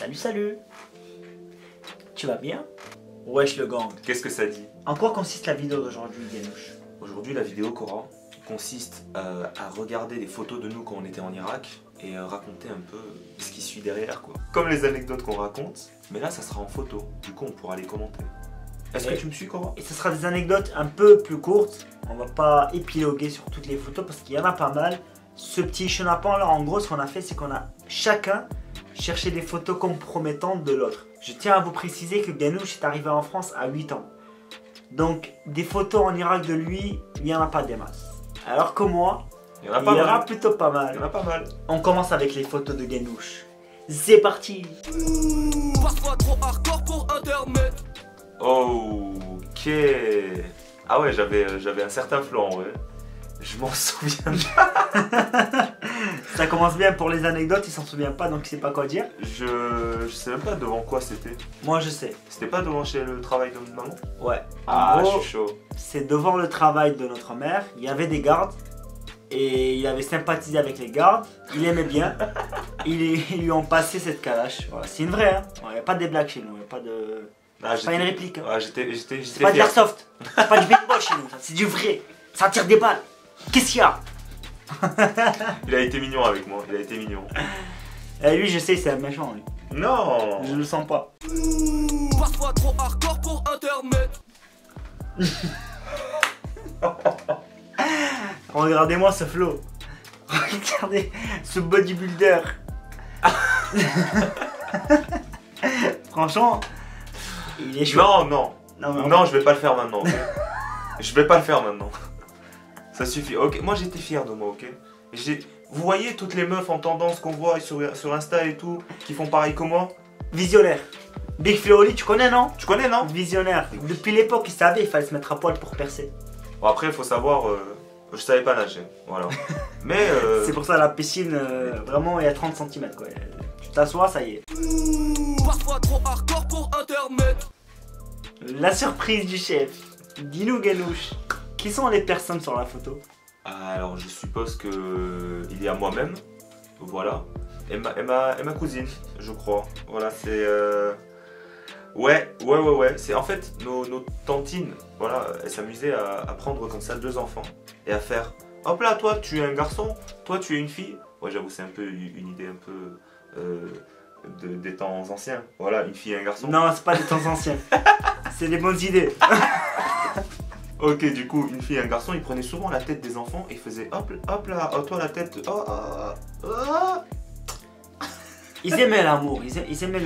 Salut, salut. Tu vas bien? Wesh le gang. Qu'est-ce que ça dit? En quoi consiste la vidéo d'aujourd'hui, Ganouche? Aujourd'hui, la vidéo Cora consiste à regarder des photos de nous quand on était en Irak et raconter un peu ce qui suit derrière, quoi. Comme les anecdotes qu'on raconte, mais là ça sera en photo, du coup on pourra les commenter. Est-ce que tu me suis, Cora? Et ce sera des anecdotes un peu plus courtes. On va pas épiloguer sur toutes les photos parce qu'il y en a pas mal. Ce petit chenapan là, en gros, ce qu'on a fait, c'est qu'on a chacun cherché des photos compromettantes de l'autre. Je tiens à vous préciser que Ganouche est arrivé en France à 8 ans. Donc, des photos en Irak de lui, il n'y en a pas des masses. Alors que moi, Il y en a il pas y en a mal. plutôt pas mal. Il y en a pas mal. On commence avec les photos de Ganouche. C'est parti! Parfois trop hardcore pour internet. Ok. Ah ouais, j'avais un certain flow en vrai. Je m'en souviens. Ça commence bien pour les anecdotes, il s'en souvient pas donc il sait pas quoi dire. Je sais même pas devant quoi c'était. Moi je sais. C'était pas devant chez le travail de notre maman? Ouais. Ah, En gros, je suis chaud. c'est devant le travail de notre mère, il y avait des gardes et il avait sympathisé avec les gardes, il aimait bien, ils lui ont passé cette calache. Voilà, c'est une vraie, hein. Il n'y a pas des blagues chez nous, il n'y a pas de. Ah, C'est pas une réplique. Hein. Ouais, j'étais C'est pas de fier. l'airsoft, c'est pas du paintball chez nous, ça, c'est du vrai. Ça tire des balles. Qu'est-ce qu'il y a? Il a été mignon avec moi, il a été mignon. Et lui, je sais, c'est un méchant, lui. Non. Je le sens pas. Parfois trop hardcore pour internet. Regardez-moi ce flow. Regardez ce bodybuilder. Franchement, il est chaud. Non, mais non, je vais pas le faire maintenant. Ok. Je vais pas le faire maintenant. Ça suffit. Ok, moi j'étais fier de moi, ok. Vous voyez toutes les meufs en tendance qu'on voit sur Insta et tout, qui font pareil que moi? Visionnaire. Big Flo, tu connais, non? Tu connais, non? Visionnaire. Depuis l'époque, il savait, il fallait se mettre à poil pour percer. Bon, après, il faut savoir, je savais pas nager, voilà. Mais C'est pour ça la piscine, vraiment, il y a 30 cm quoi. Tu t'assois, ça y est. Parfois trop hardcore pour internet. La surprise du chef. Dis-nous, Ganouche, qui sont les personnes sur la photo? alors je suppose que il y a moi-même, voilà, et ma cousine, je crois. Voilà, c'est ouais. C'est en fait nos tantines, voilà, elles s'amusaient à prendre comme ça deux enfants et à faire hop là, toi tu es un garçon, toi tu es une fille. Ouais, j'avoue, c'est un peu une idée un peu des temps anciens. Voilà, une fille et un garçon. Non, c'est pas des temps anciens. C'est des bonnes idées. Ok, du coup, une fille et un garçon, ils prenaient souvent la tête des enfants et ils faisaient hop là, oh, toi la tête, oh. Ils aimaient l'amour, ils aimaient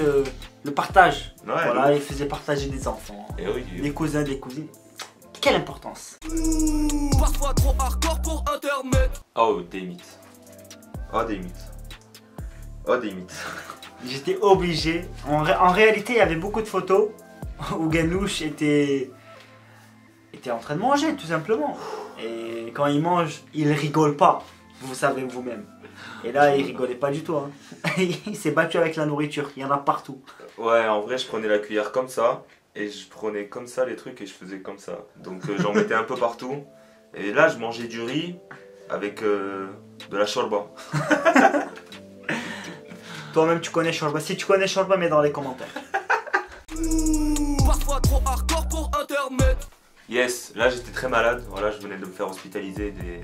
le partage. Ouais, Voilà, ils faisaient partager des enfants, et oui. des cousins, des cousines. Quelle importance? Parfois trop hardcore pour internet. Oh, des mythes. Oh, des mythes. Oh, des mythes. J'étais obligé. En réalité, il y avait beaucoup de photos où Ganouche était en train de manger, tout simplement. Et quand il mange, il rigole pas. Vous savez vous-même. Et là, il rigolait pas du tout. Hein. Il s'est battu avec la nourriture. Il y en a partout. Ouais, en vrai, je prenais la cuillère comme ça et je prenais comme ça les trucs et je faisais comme ça. Donc, j'en mettais un peu partout. Et là, je mangeais du riz avec de la shorba. Toi-même, tu connais Shorba. Si tu connais Shorba, mets dans les commentaires. Parfois trop hardcore pour internet. Yes, là, j'étais très malade. Voilà, je venais de me faire hospitaliser des...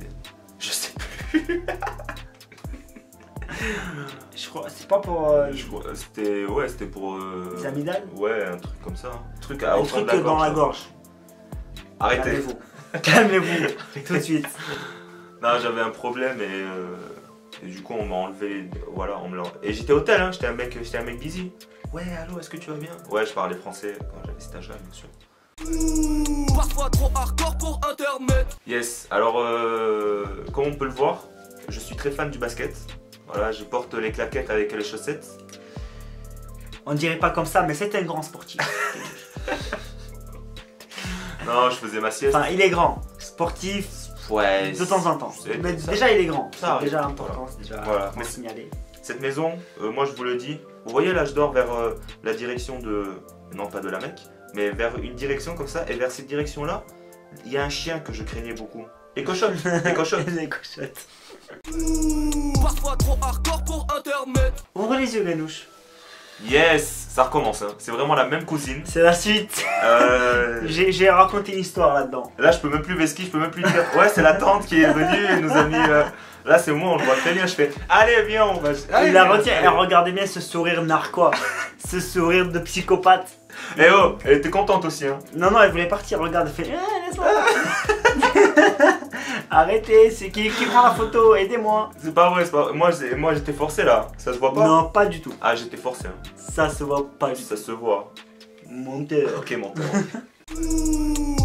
Je sais plus. Je crois, c'est pas pour C'était pour... les amygdales. Ouais, un truc comme ça. Un truc Un au fond truc de la dans la là. gorge. Arrêtez. Calmez-vous. Calmez-vous. Tout de suite. Non, j'avais un problème et du coup on m'a enlevé, voilà, et j'étais hôtel, hein, j'étais un mec busy. Ouais, allô, est-ce que tu vas bien? Ouais, je parlais français quand j'avais cet âge-là, bien sûr. Parfois trop hardcore pour internet. Yes, alors comme on peut le voir, je suis très fan du basket. Voilà, je porte les claquettes avec les chaussettes. On dirait pas comme ça, mais c'est un grand sportif. Non, je faisais ma sieste. Enfin, il est grand. Sportif, Ouais. de temps en temps. c'est- Mais ça- déjà, il est grand. ça C'est arrive. déjà important, c'est déjà Voilà. à signaler. Cette maison, moi je vous le dis, vous voyez là, je dors vers la direction de... Non, pas de la Mecque, mais vers une direction comme ça, et vers cette direction-là, il y a un chien que je craignais beaucoup. Et cochotte, et cochotte. Les cochottes. Parfois trop hardcore pour internet. Ouvre les yeux, Ganouche. Yes, ça recommence, hein. C'est vraiment la même cousine. C'est la suite. Euh, J'ai raconté une histoire là-dedans. Là, je peux même plus vesquer, je peux même plus dire. Ouais, c'est la tante qui est venue et nous a mis. Là, c'est moi, on le voit très bien. Je fais, allez, viens, on va. Allez, Il la viens, retient. allez. Et regardez bien ce sourire narquois. Ce sourire de psychopathe. Eh oh, elle était contente aussi, hein. Non, non, elle voulait partir. Regarde, elle fait laisse-moi partir. Arrêtez, c'est qui prend la photo? Aidez-moi. C'est pas vrai, c'est pas vrai. Moi, j'étais forcé là. Ça se voit pas? Non, pas du tout. Ah, j'étais forcé, hein. Ça se voit pas du tout. Ça se voit. Monteur. Ok, mon père.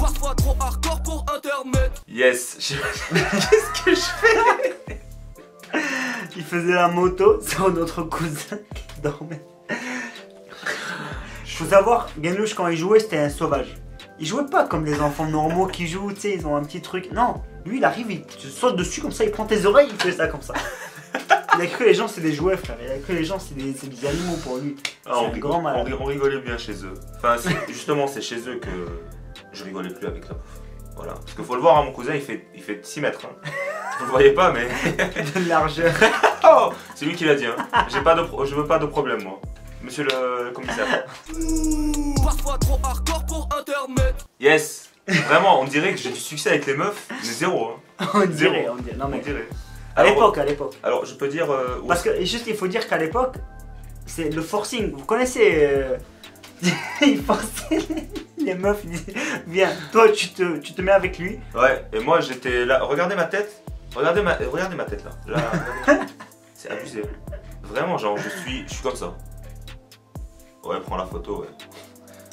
Parfois trop hardcore pour internet. Yes. Qu'est-ce que je fais? Il faisait la moto sur notre cousin qui dormait. Faut savoir, Ganush quand il jouait c'était un sauvage. Il jouait pas comme les enfants normaux qui jouent, tu sais, ils ont un petit truc. Non, lui il arrive, il te saute dessus comme ça, il prend tes oreilles, il fait ça comme ça. Il a cru les gens c'est des jouets frère, il a cru les gens c'est des animaux pour lui. Ah, C'est un grand malade. on rigolait bien chez eux. Enfin, justement, c'est chez eux que je rigolais plus avec la bouffe. Voilà. Parce qu'il faut le voir, hein, mon cousin il fait 6 mètres. Hein. Vous le voyez pas, mais. De largeur. Oh, c'est lui qui l'a dit. Hein. Je veux pas de problème, moi. Monsieur le commissaire. Parfois trop hardcore pour internet. Yes. Vraiment, on dirait que j'ai du succès avec les meufs, mais zéro. Hein. On dirait, Zéro. on dirait. Non On mais dirait. à l'époque, à l'époque. Alors, je peux dire. Parce que juste il faut dire qu'à l'époque, c'est le forcing. Vous connaissez ils forçaient les meufs, ils disaient viens, toi tu te mets avec lui. Ouais, et moi j'étais là. Regardez ma tête. Regardez ma tête là. Là, regardez. C'est abusé. Vraiment, genre, je suis comme ça. Ouais, prends la photo, ouais.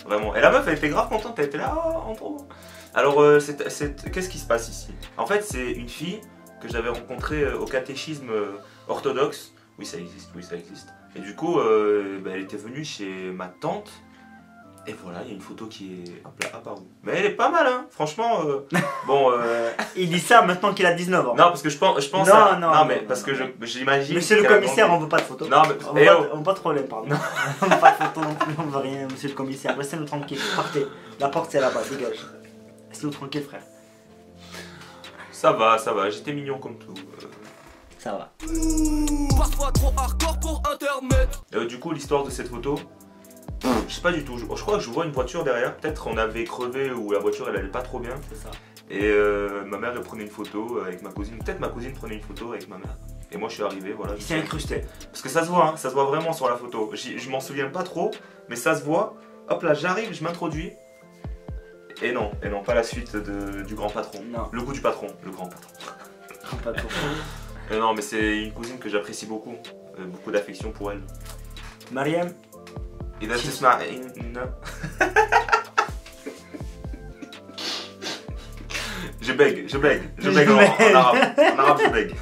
Vraiment. Et la meuf, elle était grave contente. Elle était là, oh, trop bon. Alors, qu'est-ce qui se passe ici? En fait, c'est une fille que j'avais rencontrée au catéchisme orthodoxe. Oui, ça existe, oui, ça existe. Et du coup, bah, elle était venue chez ma tante. Et voilà, il y a une photo qui est apparue. Mais elle est pas mal, hein. Franchement, bon. Il dit ça maintenant qu'il a 19 ans. Non, parce que je pense. Non, non, mais non, parce que non. j'imagine. Monsieur le qu'elle a commissaire, grandi. on veut pas de photo. Non, mais. On veut, Eh pas, oh. on veut pas de problème, pardon. On veut pas de photo non plus, on veut rien, monsieur le commissaire. Laissez-nous tranquille, partez. La porte c'est là-bas, dégage. Laissez-nous tranquille, frère. Ça va, j'étais mignon comme tout. Ça va. Parfois trop hardcore pour internet. Du coup, l'histoire de cette photo, je sais pas du tout. Je crois que je vois une voiture derrière. Peut-être on avait crevé ou la voiture elle allait pas trop bien. C'est ça. Et ma mère elle prenait une photo avec ma cousine. Peut-être ma cousine prenait une photo avec ma mère. Et moi je suis arrivé, voilà. Il s'est incrusté. Parce que ça se voit, hein, ça se voit vraiment sur la photo. Je m'en souviens pas trop, mais ça se voit. Hop là, j'arrive, je m'introduis. Et non, pas la suite du grand patron. Non. Le goût du patron, le grand patron. Pas trop. Non, mais c'est une cousine que j'apprécie beaucoup. Beaucoup d'affection pour elle. Mariam, إذا تسمع je bègue en arabe. En arabe, je bègue.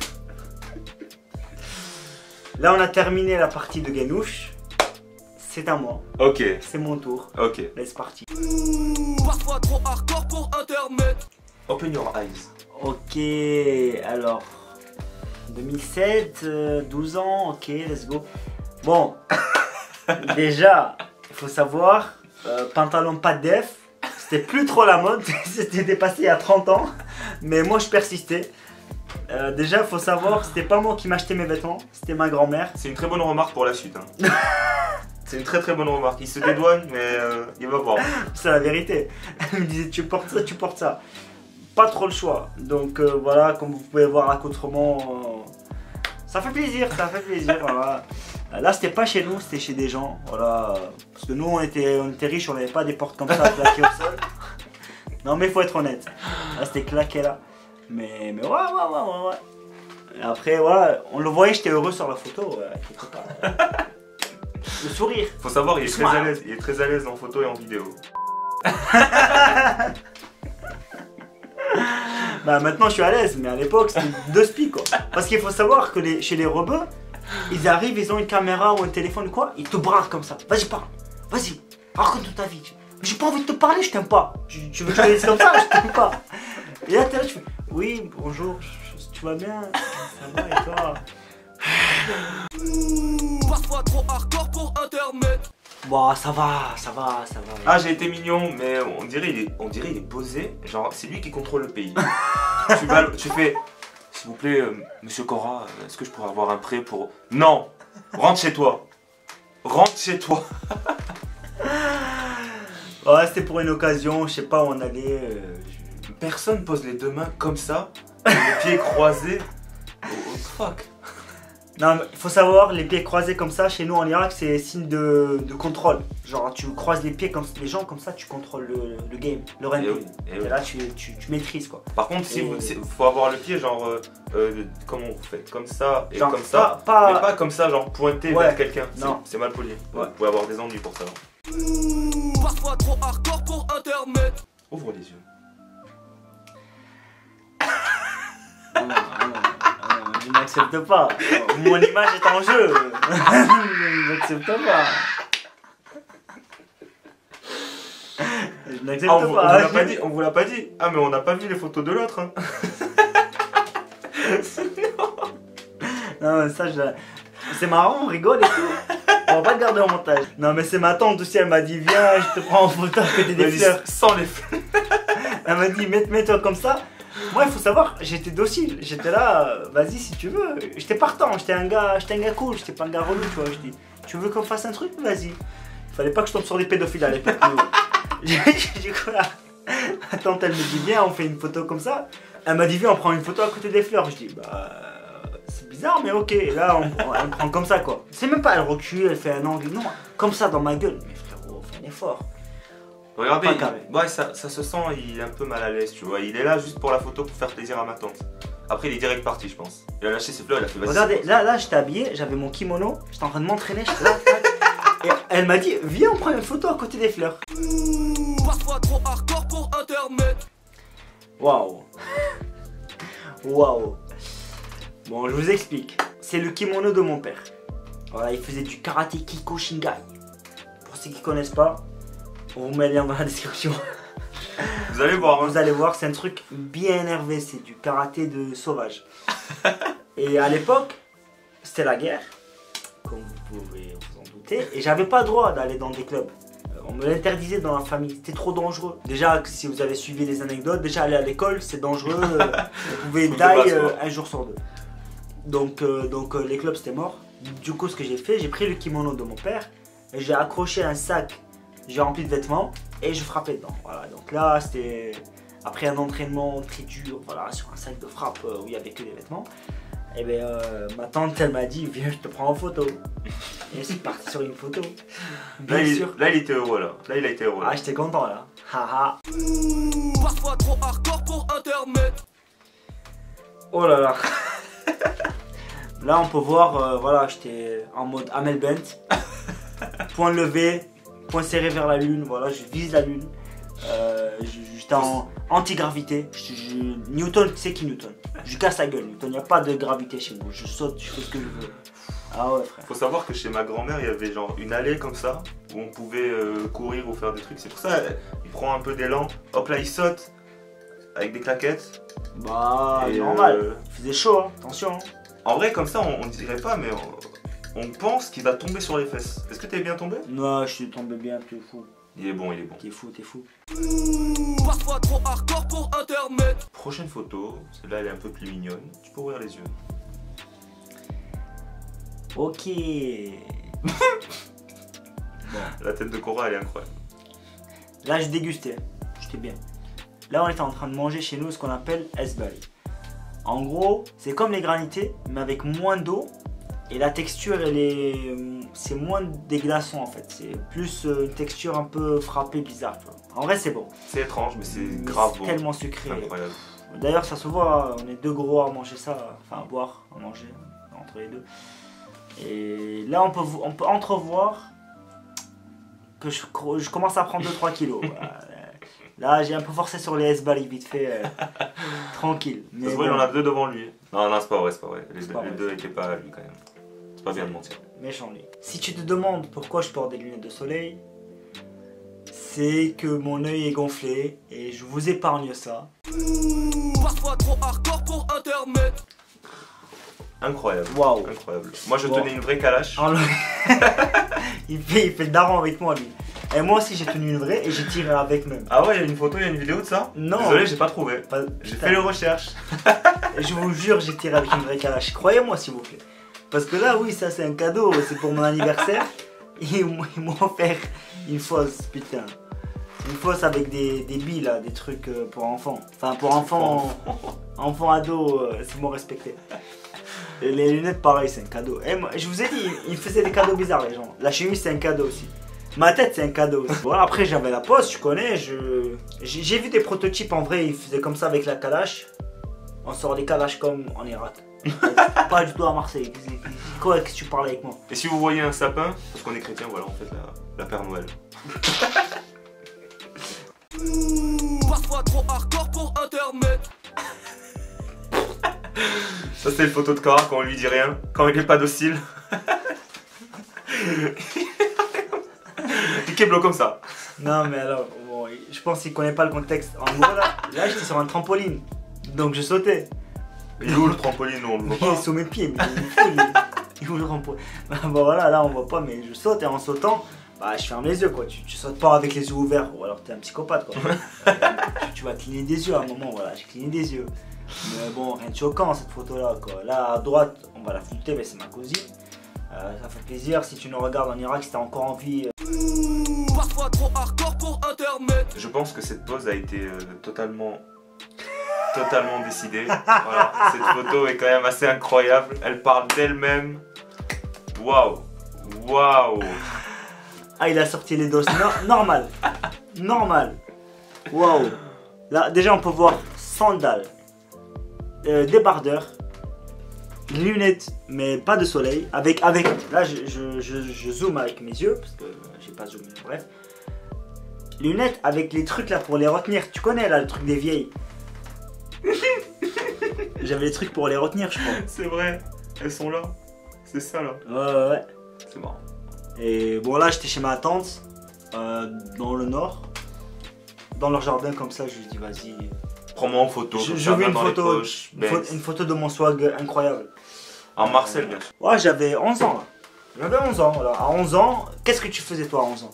là on a terminé la partie de Ganush. C'est à moi, Ok, c'est mon tour. ok. Laisse partir. Parfois trop hardcore pour internet. Open your eyes. Ok, alors 2007, 12 ans, ok, let's go. Bon, déjà, il faut savoir, pantalon pas def, c'était plus trop la mode, c'était dépassé il y a 30 ans, mais moi je persistais. Déjà, il faut savoir, c'était pas moi qui m'achetais mes vêtements, c'était ma grand-mère. C'est une très bonne remarque pour la suite. Hein. C'est une très bonne remarque. Il se dédouane, mais il va voir. C'est la vérité. Elle me disait tu portes ça, tu portes ça. Pas trop le choix. Donc voilà, comme vous pouvez voir l'accoutrement, ça fait plaisir, voilà. Là c'était pas chez nous, c'était chez des gens, voilà. Parce que nous on était riches, on n'avait pas des portes comme ça claquées au sol. Non mais il faut être honnête. Là c'était claqué là. Mais ouais. Et après voilà, on le voyait, j'étais heureux sur la photo, quelque part. Le sourire. Faut savoir, il est très à l'aise. Il est très à l'aise en photo et en vidéo. Bah maintenant je suis à l'aise, mais à l'époque c'était deux spies quoi. Parce qu'il faut savoir que chez les rebeux, ils arrivent, ils ont une caméra ou un téléphone quoi, ils te braquent comme ça. Vas-y parle, vas-y, raconte toute ta vie. J'ai pas envie de te parler, je t'aime pas. Tu veux que je te dise comme ça, je t'aime pas. Et là t'es là, tu fais, oui bonjour, tu vas bien, ça va et toi? Parfois trop hardcore pour internet. Bon ça va. Ah, j'ai été mignon, mais on dirait il est posé. Genre, c'est lui qui contrôle le pays. tu fais, s'il vous plaît, monsieur Cora, est-ce que je pourrais avoir un prêt pour. Non! Rentre chez toi! rentre chez toi. Ouais, c'était pour une occasion, je sais pas où on allait. Personne pose les deux mains comme ça, les pieds croisés. Oh fuck. Non, mais il faut savoir, les pieds croisés comme ça, chez nous en Irak, c'est signe de contrôle. Genre, tu croises les pieds comme les gens comme ça, tu contrôles le game, le rugby. Et Et là, tu maîtrises quoi. Par contre, si faut avoir le pied, genre, comment vous faites? Comme ça et Genre, comme ça. pas- Mais pas comme ça, genre pointé Ouais. vers quelqu'un. Non. C'est mal poli. Ouais. Vous pouvez avoir des ennuis pour ça. Parfois trop hardcore pour internet. Ouvre les yeux. Je n'accepte pas. Mon image est en jeu. Je n'accepte pas. Je n'accepte Ah, on vous pas. l'a pas dit, on vous l'a pas dit. Ah, mais on n'a pas vu les photos de l'autre. Hein. Non, mais ça, c'est marrant, on rigole et tout. On va pas le garder en montage. Non, mais c'est ma tante aussi, elle m'a dit, viens, je te prends en photo à côté des Vas-y, fleurs. sans les fleurs. Elle m'a dit, mets-toi comme ça. Moi, il faut savoir, j'étais docile. J'étais là, vas-y si tu veux. J'étais partant, j'étais un gars cool, j'étais pas un gars relou, tu vois. Je dis, tu veux qu'on fasse un truc? Vas-y. Il fallait pas que je tombe sur des pédophiles à l'époque. J'ai dit quoi? Ma tante, elle me dit, viens, on fait une photo comme ça. Elle m'a dit, viens, on prend une photo à côté des fleurs. Je dis, bah. C'est bizarre, mais ok. Et là, elle me prend comme ça, quoi. C'est même pas, elle recule, elle fait un angle. Non, comme ça dans ma gueule. Mais frérot, fais un effort. Regardez, Pas carré. ouais, ça se sent, il est un peu mal à l'aise, tu vois. Il est là juste pour la photo, pour faire plaisir à ma tante. Après, il est direct parti, je pense. Il a lâché ses fleurs, il a fait vas-y. Regardez, là, j'étais habillé, j'avais mon kimono, j'étais en train de m'entraîner, j'étais là. Et elle m'a dit, viens, on prend une photo à côté des fleurs. Parfois trop hardcore pour internet. Waouh. Waouh. Bon, je vous explique. C'est le kimono de mon père. Voilà, il faisait du karaté Kyokushinkai. Pour ceux qui connaissent pas, on vous met le lien dans la description. Vous allez voir, hein. Vous allez voir, c'est un truc bien énervé, c'est du karaté de sauvage. Et à l'époque, c'était la guerre, comme vous pouvez vous en douter, et j'avais pas le droit d'aller dans des clubs. On me l'interdisait dans la famille, c'était trop dangereux. Déjà, si vous avez suivi les anecdotes, déjà aller à l'école, c'est dangereux, vous pouvez die un jour sur deux. Donc les clubs, c'était mort. Du coup, ce que j'ai fait, j'ai pris le kimono de mon père, et j'ai accroché un sac, j'ai rempli de vêtements, et je frappais dedans. Voilà, donc là, c'était après un entraînement très dur, voilà, sur un sac de frappe où il n'y avait que des vêtements. Et bien, ma tante, elle m'a dit, viens, je te prends en photo. Et c'est parti sur une photo. Bien sûr. Là, il était heureux, là. Là, il a été heureux. Ah, j'étais content, là. Haha. Parfois trop hardcore pour internet. Oh là là. Là, on peut voir, voilà, j'étais en mode Amel Bent. Point levé, point serré vers la lune, voilà, je vise la lune. J'étais en anti-gravité. Newton, tu sais qui Newton? Je casse la gueule, Newton, il n'y a pas de gravité chez moi. Je saute, je fais ce que je veux. Ah ouais, frère. Faut savoir que chez ma grand-mère, il y avait genre une allée comme ça, où on pouvait courir ou faire des trucs. C'est pour ça, il prend un peu d'élan. Hop là, il saute, avec des claquettes. Bah, Et, normal. Il faisait chaud, hein. Attention. Hein. En vrai, comme ça, on dirait pas, mais on pense qu'il va tomber sur les fesses. Est-ce que t'es bien tombé? Non, je suis tombé bien, t'es fou. Il est bon, il est bon. T'es fou, t'es fou. Parfois trop hardcore pour internet. Prochaine photo, celle-là elle est un peu plus mignonne. Tu peux ouvrir les yeux. Ok. La tête de Cora, elle est incroyable. Là, je dégustais. J'étais bien. Là, on était en train de manger chez nous ce qu'on appelle esbali. En gros, c'est comme les granités, mais avec moins d'eau. Et la texture, c'est moins des glaçons en fait. C'est plus une texture un peu frappée, bizarre. Tu vois. En vrai, c'est bon. C'est étrange, mais c'est grave C'est bon. tellement sucré. Incroyable. D'ailleurs, ça se voit, on est deux gros à manger ça, enfin à boire, à manger, entre les deux. Et là, on peut entrevoir que je commence à prendre 2-3 kilos. Voilà. Là, j'ai un peu forcé sur les S-Bali vite fait, tranquille. Ça se voit, il en a deux devant lui. Non, non, c'est pas vrai, c'est pas vrai. Les pas vrai. deux étaient pas à lui quand même. C'est pas bien de mentir. Méchant lui. Si tu te demandes pourquoi je porte des lunettes de soleil, c'est que mon œil est gonflé et je vous épargne ça. Parfois trop hardcore pour internet. Incroyable. Waouh. Incroyable. Moi je Wow. tenais une vraie calache. il fait le daron avec moi lui. Et moi aussi j'ai tenu une vraie et j'ai tiré avec même. Ah ouais, il y a une photo, il y a une vidéo de ça? Non. Désolé, j'ai pas trouvé. J'ai Putain. fait les recherches. Et je vous jure, j'ai tiré avec une vraie calache. Croyez-moi s'il vous plaît. Parce que là, oui, ça c'est un cadeau, c'est pour mon anniversaire. ils m'ont offert une fausse, putain. Une fausse avec des billes là, des trucs pour enfants. Enfin pour enfants ados, c'est bon respecté. Et les lunettes pareil, c'est un cadeau. Et moi, je vous ai dit, ils me faisaient des cadeaux bizarres les gens. La chemise c'est un cadeau aussi. Ma tête c'est un cadeau aussi. Voilà, après j'avais la poste, je connais, j'ai vu des prototypes en vrai, ils faisaient comme ça avec la Kalash. On sort des Kalash comme en Irak. Pas du tout à Marseille. Quoi que tu parles avec moi? Et si vous voyez un sapin, parce qu'on est chrétien, voilà, on fait la Père Noël. Parfois trop hardcore pour internet. Ça c'est le photo de Cora quand on lui dit rien, quand il est pas docile. Il keblo comme ça. Non mais alors, bon, je pense qu'il connaît pas le contexte. En gros là j'étais sur un trampoline. Donc je sautais. Il est où le trampoline? Nous on le voit Il est pas. sous mes pieds, mais il est où le trampoline? Bon voilà, là on voit pas, mais je saute et en sautant, bah je ferme les yeux quoi. Tu sautes pas avec les yeux ouverts, ou alors t'es un psychopathe quoi. tu vas cligner des yeux à un moment, voilà, j'ai cligné des yeux. Mais bon, rien de choquant cette photo là quoi. Là à droite, on va la flouter, mais c'est ma cousine. Ça fait plaisir, si tu nous regardes en Irak, si t'es encore en vie. Parfois trop hardcore pour internet. Je pense que cette pose a été totalement décidée. Voilà, cette photo est quand même assez incroyable. Elle parle d'elle-même. Waouh, waouh. Ah, il a sorti les doses. Normal. Normal. Waouh. Là, déjà, on peut voir sandales, débardeurs, lunettes, mais pas de soleil. Avec là, je zoome avec mes yeux, parce que j'ai pas zoomé, bref. Lunettes avec les trucs là pour les retenir. Tu connais là le truc des vieilles. J'avais les trucs pour les retenir, je crois. C'est vrai, elles sont là. C'est ça là. Ouais. C'est marrant. Et bon, là, j'étais chez ma tante, dans le nord. Dans leur jardin, comme ça, je lui dis, vas-y. Prends-moi en photo. Je comme veux ça, main une dans les photo, poches, une photo de mon swag incroyable. En Marcel, bien sûr. Ouais, j'avais 11 ans là. J'avais 11 ans, voilà. À 11 ans, qu'est-ce que tu faisais toi à 11 ans?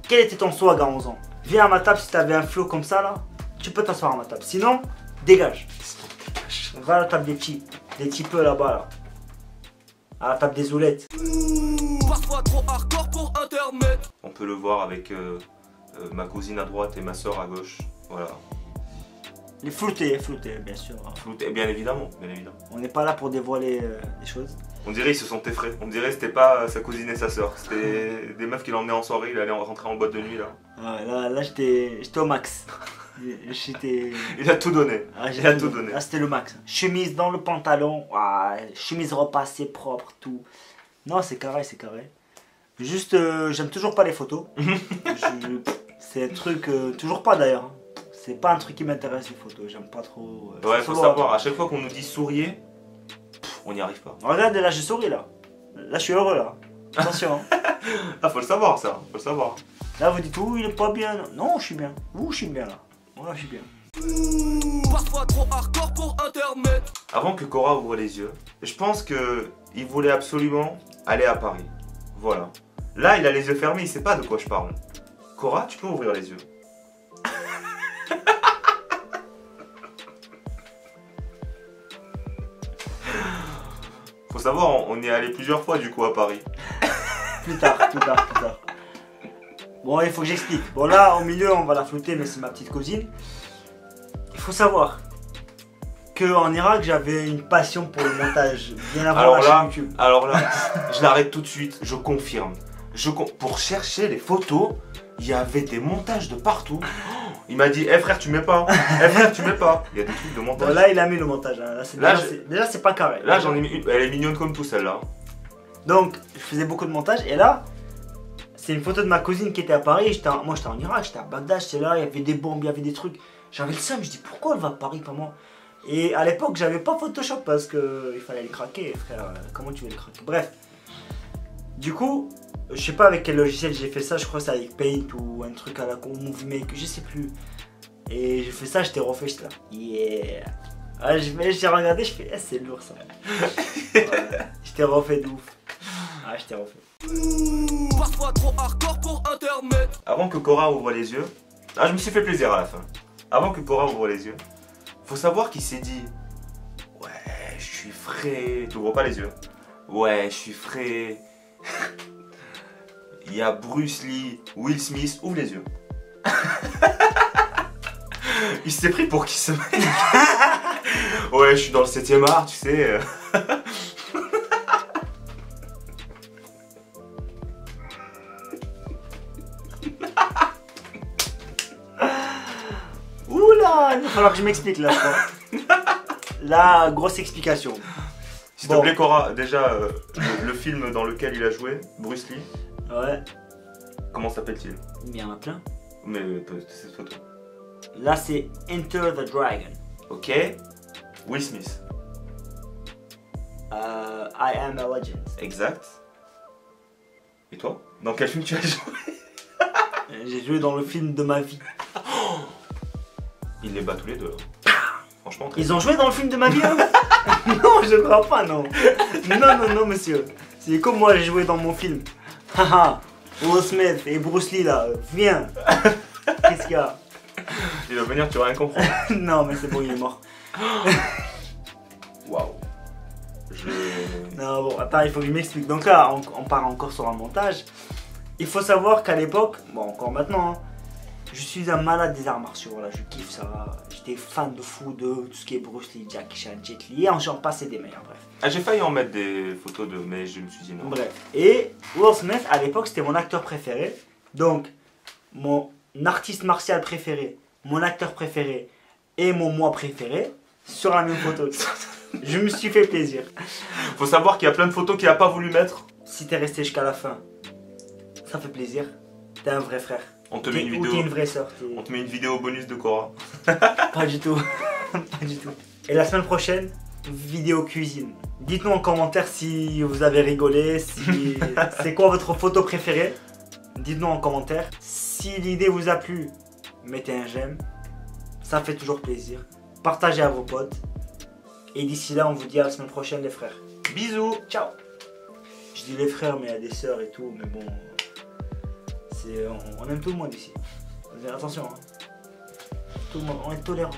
Quel était ton swag à 11 ans? Viens à ma table si t'avais un flow comme ça là. Tu peux t'asseoir à ma table. Sinon, dégage. Va à la table des petits peu là-bas là. À la table des oulettes. Parfois trop hardcore pour internet. On peut le voir avec ma cousine à droite et ma soeur à gauche. Voilà. Les floutés, bien sûr. Flouté, bien évidemment, bien évidemment. On n'est pas là pour dévoiler des choses. On dirait ils se sont effrayés. On dirait c'était pas sa cousine et sa soeur. C'était des meufs qui l'emmenaient en soirée. Il allait rentrer en boîte de nuit là. Ouais, là j'étais au max. Il a tout donné. Il a tout donné. Là c'était le max. Chemise dans le pantalon, chemise repassée propre, tout. Non, c'est carré, c'est carré. Juste, j'aime toujours pas les photos. C'est un truc, toujours pas d'ailleurs. C'est pas un truc qui m'intéresse les photos, j'aime pas trop. Ouais, faut savoir, à chaque fois qu'on nous dit souriez, on n'y arrive pas. Regarde, là j'ai souri là. Là je suis heureux là. Attention. Ah, faut le savoir ça, faut le savoir. Là vous dites, ouh, il est pas bien. Non, je suis bien. Ouh, je suis bien là. Ouais, je suis bien. Parfois trop hardcore pour internet. Avant que Cora ouvre les yeux, je pense qu'il voulait absolument aller à Paris. Voilà. Là, il a les yeux fermés, il sait pas de quoi je parle. Cora, tu peux ouvrir les yeux. Faut savoir, on est allé plusieurs fois du coup à Paris. Plus tard. Bon, il faut que j'explique. Bon, là, au milieu, on va la flouter, mais c'est ma petite cousine. Il faut savoir qu'en Irak, j'avais une passion pour le montage. Bien avant la chaîne YouTube. Alors là, je l'arrête tout de suite, je confirme. Pour chercher les photos, il y avait des montages de partout. Il m'a dit, frère, tu mets pas. Frère, tu mets pas. Il y a des trucs de montage. Bon, là, il a mis le montage. Hein. Là, déjà, c'est pas carré. Là, j'en ai mis une. Elle est mignonne comme tout, celle-là. Donc, je faisais beaucoup de montage. Et là, c'est une photo de ma cousine qui était à Paris. Moi, j'étais en Irak, j'étais à Bagdad, j'étais là. Il y avait des bombes, il y avait des trucs. J'avais le seum. Je dis, pourquoi elle va à Paris, pas moi? Et à l'époque, j'avais pas Photoshop parce qu'il fallait les craquer, frère. Comment tu veux les craquer? Bref. Du coup, je sais pas avec quel logiciel j'ai fait ça. Je crois que c'est avec Paint ou un truc à la con, Movie Maker, je sais plus. Et j'ai fait ça, j'étais refait, j'étais là. Yeah. Ah, j'ai regardé, je fais, c'est lourd ça. Ouais, j'étais refait de ouf. Ah, j'étais refait. Parfois trop hardcore pour internet. Avant que Cora ouvre les yeux, je me suis fait plaisir à la fin. Avant que Cora ouvre les yeux, faut savoir qu'il s'est dit, ouais, je suis frais. Tu ouvres pas les yeux. Ouais, je suis frais. il y a Bruce Lee, Will Smith, ouvre les yeux. Il s'est pris pour qui ce mec? Ouais, je suis dans le 7e art, tu sais. Oula, il va falloir que je m'explique là, je crois. Là, grosse explication. S'il te plaît, Cora, déjà, le film dans lequel il a joué, Bruce Lee, Ouais, comment s'appelle-t-il? il y en a plein. Mais cette photo. Là, c'est Enter the Dragon. Ok. Will Smith. I Am a Legend. Exact. Et toi? Dans quel film tu as joué? J'ai joué dans le film de ma vie. Il les bat tous les deux. Franchement, très Ils ont joué dans le film de ma vie, hein? Non, je crois pas, non. Non, monsieur. C'est comme moi, j'ai joué dans mon film. Haha, Will Smith et Bruce Lee, là, viens. Qu'est-ce qu'il y a? Il va venir, tu vas rien comprendre. Non, mais c'est bon, il est mort. Waouh. Non, bon, attends, il faut que je m'explique. Donc là, on part encore sur un montage. Il faut savoir qu'à l'époque, bon, encore maintenant, hein, je suis un malade des arts martiaux. Voilà, je kiffe ça. J'étais fan de fou de tout ce qui est Bruce Lee, Jackie Chan, Jet Li, et j'en passais des meilleurs, bref. Ah, j'ai failli en mettre des photos de, mais je me suis dit non. Bref. Et Will Smith, à l'époque, c'était mon acteur préféré. Donc, mon artiste martial préféré, mon acteur préféré et mon moi préféré sur la même photo. Je me suis fait plaisir. Faut savoir qu'il y a plein de photos qu'il a pas voulu mettre. Si t'es resté jusqu'à la fin, ça fait plaisir. T'es un vrai frère. On te met une Ou vidéo. t'es une vraie sœur. On te met une vidéo bonus de Cora. Pas du tout. Pas du tout. Et la semaine prochaine, vidéo cuisine. Dites-nous en commentaire si vous avez rigolé, si c'est quoi votre photo préférée. Dites-nous en commentaire. Si l'idée vous a plu, mettez un j'aime. Ça fait toujours plaisir. Partagez à vos potes. Et d'ici là, on vous dit à la semaine prochaine les frères. Bisous. Ciao. Je dis les frères, mais il y a des sœurs et tout. Mais bon, on aime tout le monde ici. Attention, hein. Tout le monde, on est tolérant.